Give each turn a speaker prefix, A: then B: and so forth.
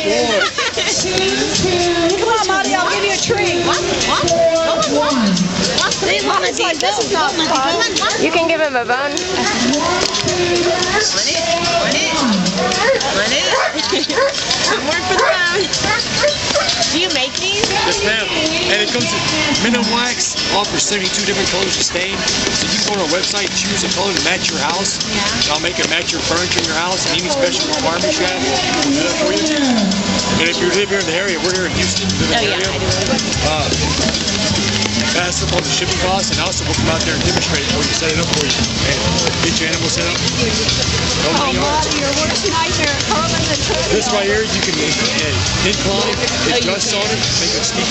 A: Come on, Marty, I'll give you a treat.
B: What?
A: Marty's like, this is not fun.
C: You can give him a bone.
B: One more for the bone. Do you make these?
D: Yes, ma'am. And it comes in minimum wax, offers 72 different colors of stain. So you can go on our website, choose a color to match your house.
B: Yeah.
D: And I'll make it match your furniture in your house and any special requirements you have. We'll do that for you. And if you live here in the area, we're here in Houston. Live in the area.
B: I do.
D: Pass up on the shipping costs, and also we'll come out there and demonstrate it for you, set it up for you, and get your animal set up.
A: Oh, Marty, your worst nightmare, curling and turning.
D: This right here, you can incline, adjust on it, make it sneak.